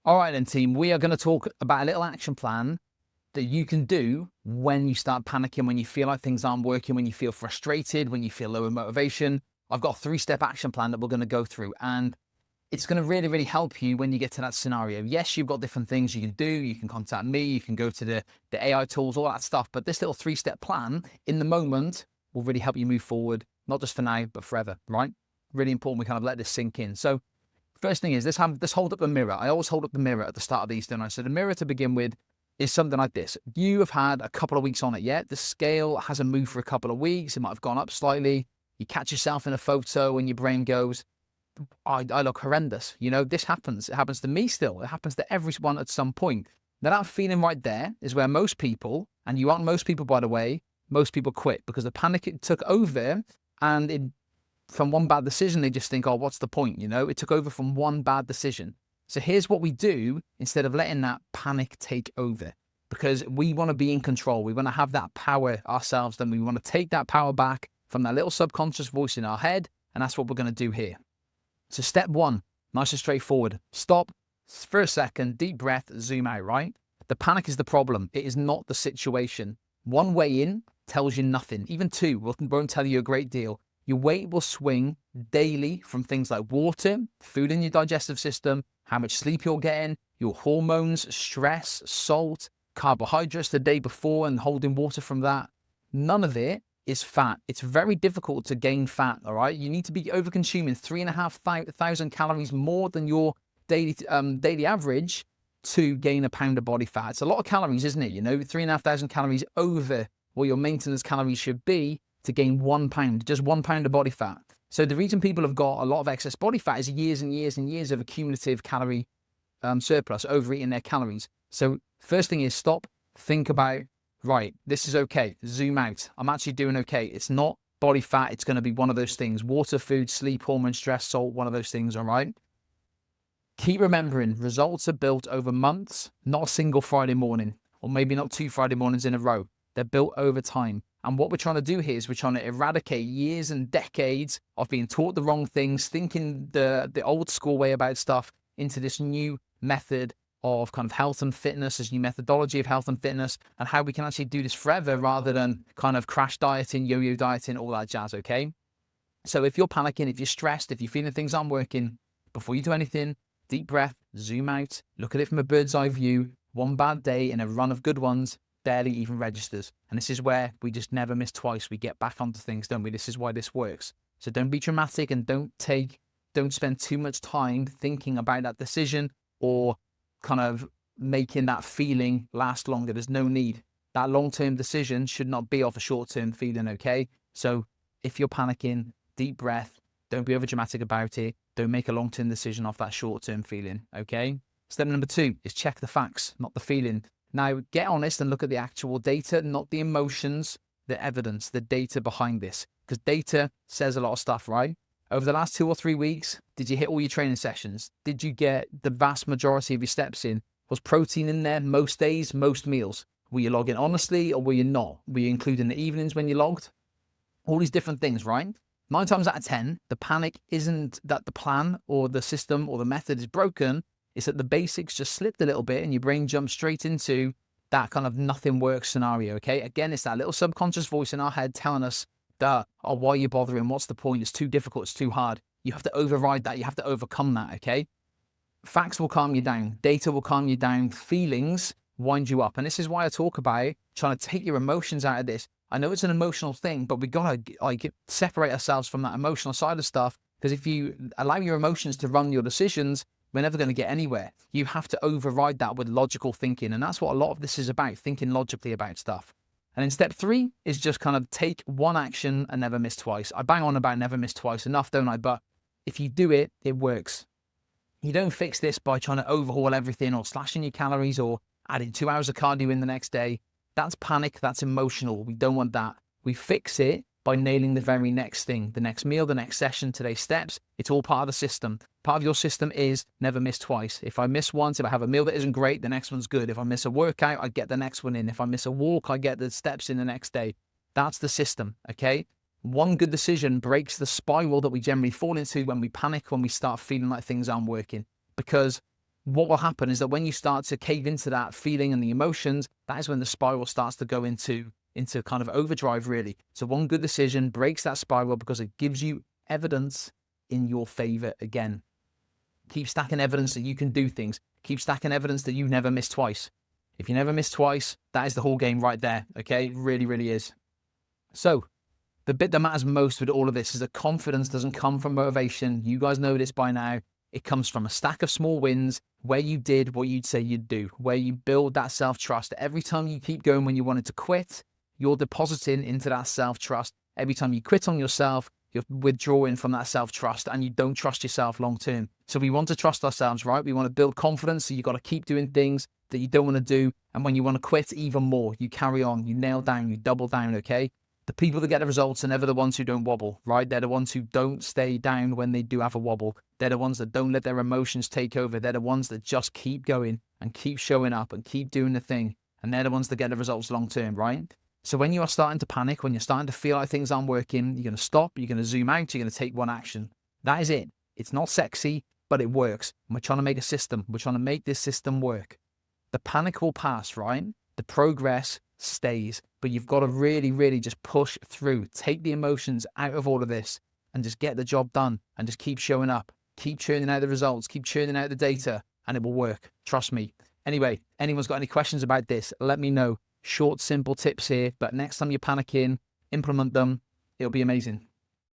All right then, team, we are going to talk about a little action plan that you can do when you start panicking, when you feel like things aren't working, when you feel frustrated, when you feel low in motivation. I've got a 3-step action plan that we're going to go through, and it's going to really, really help you when you get to that scenario. Yes, you've got different things you can do. You can contact me, you can go to the AI tools, all that stuff. But this little 3-step plan in the moment will really help you move forward, not just for now, but forever, right? Really important we kind of let this sink in. So first thing is, let's hold up a mirror. I always hold up the mirror at the start of these, don't I? So the mirror to begin with is something like this. You have had a couple of weeks on it yet. The scale hasn't moved for a couple of weeks. It might have gone up slightly. You catch yourself in a photo and your brain goes, I look horrendous. You know, this happens. It happens to me still. It happens to everyone at some point. Now that feeling right there is where most people, and you aren't most people, by the way, most people quit because the panic took over, and from one bad decision, they just think, oh, what's the point? You know, it took over from one bad decision. So here's what we do instead of letting that panic take over, because we want to be in control. We want to have that power ourselves. Then we want to take that power back from that little subconscious voice in our head. And that's what we're going to do here. So step one, nice and straightforward. Stop for a second, deep breath, zoom out, right? The panic is the problem. It is not the situation. One way in tells you nothing. Even two won't tell you a great deal. Your weight will swing daily from things like water, food in your digestive system, how much sleep you're getting, your hormones, stress, salt, carbohydrates the day before and holding water from that. None of it is fat. It's very difficult to gain fat, all right? You need to be over-consuming 3,500 calories more than your daily average to gain a pound of body fat. It's a lot of calories, isn't it? You know, 3,500 calories over what your maintenance calories should be to gain 1 pound, just 1 pound of body fat. So the reason people have got a lot of excess body fat is years and years and years of accumulative calorie surplus, overeating their calories. So first thing is stop, think about, right, this is okay, zoom out. I'm actually doing okay. It's not body fat. It's going to be one of those things: water, food, sleep, hormone, stress, salt, one of those things, all right? Keep remembering, results are built over months, not a single Friday morning, or maybe not 2 Friday mornings in a row. They're built over time. And what we're trying to do here is we're trying to eradicate years and decades of being taught the wrong things, thinking the old school way about stuff, into this new method of kind of health and fitness, this new methodology of health and fitness, and how we can actually do this forever rather than kind of crash dieting, yo-yo dieting, all that jazz, okay? So if you're panicking, if you're stressed, if you're feeling things aren't working, before you do anything, deep breath, zoom out, look at it from a bird's eye view. One bad day in a run of good ones barely even registers. And this is where we just never miss twice. We get back onto things, don't we? This is why this works. So don't be dramatic and don't spend too much time thinking about that decision or kind of making that feeling last longer. There's no need. That long-term decision should not be off a short-term feeling, okay? So if you're panicking, deep breath, don't be over dramatic about it. Don't make a long-term decision off that short-term feeling, okay? Step number 2 is check the facts, not the feeling. Now, get honest and look at the actual data, not the emotions, the evidence, the data behind this. Because data says a lot of stuff, right? Over the last 2 or 3 weeks, did you hit all your training sessions? Did you get the vast majority of your steps in? Was protein in there most days, most meals? Were you logging honestly or were you not? Were you including the evenings when you logged? All these different things, right? 9 times out of 10, the panic isn't that the plan or the system or the method is broken. It's that the basics just slipped a little bit and your brain jumps straight into that kind of nothing works scenario, okay? Again, it's that little subconscious voice in our head telling us that, oh, why are you bothering? What's the point? It's too difficult. It's too hard. You have to override that. You have to overcome that, okay? Facts will calm you down. Data will calm you down. Feelings wind you up. And this is why I talk about trying to take your emotions out of this. I know it's an emotional thing, but we got to separate ourselves from that emotional side of stuff, because if you allow your emotions to run your decisions, we're never going to get anywhere. You have to override that with logical thinking. And that's what a lot of this is about, thinking logically about stuff. And then step 3 is just kind of take one action and never miss twice. I bang on about never miss twice enough, don't I? But if you do it, it works. You don't fix this by trying to overhaul everything or slashing your calories or adding 2 hours of cardio in the next day. That's panic. That's emotional. We don't want that. We fix it by nailing the very next thing, the next meal, the next session, today's steps. It's all part of the system. Part of your system is never miss twice. If I miss once, if I have a meal that isn't great, the next one's good. If I miss a workout, I get the next one in. If I miss a walk, I get the steps in the next day. That's the system, okay? One good decision breaks the spiral that we generally fall into when we panic, when we start feeling like things aren't working. Because what will happen is that when you start to cave into that feeling and the emotions, that is when the spiral starts to go into kind of overdrive, really. So one good decision breaks that spiral because it gives you evidence in your favor again. Keep stacking evidence that you can do things. Keep stacking evidence that you never miss twice. If you never miss twice, that is the whole game right there, okay? It really, really is. So the bit that matters most with all of this is that confidence doesn't come from motivation. You guys know this by now. It comes from a stack of small wins where you did what you'd say you'd do, where you build that self-trust. Every time you keep going when you wanted to quit, you're depositing into that self-trust. Every time you quit on yourself, you're withdrawing from that self-trust and you don't trust yourself long-term. So we want to trust ourselves, right? We want to build confidence. So you got to keep doing things that you don't want to do. And when you want to quit, even more, you carry on, you nail down, you double down, okay? The people that get the results are never the ones who don't wobble, right? They're the ones who don't stay down when they do have a wobble. They're the ones that don't let their emotions take over. They're the ones that just keep going and keep showing up and keep doing the thing. And they're the ones that get the results long-term, right? So when you are starting to panic, when you're starting to feel like things aren't working, you're going to stop, you're going to zoom out, you're going to take one action. That is it. It's not sexy, but it works. And we're trying to make a system. We're trying to make this system work. The panic will pass, right? The progress stays, but you've got to really, really just push through. Take the emotions out of all of this and just get the job done and just keep showing up. Keep churning out the results, keep churning out the data, and it will work. Trust me. Anyway, anyone's got any questions about this, let me know. Short, simple tips here, but next time you're panicking, implement them. It'll be amazing.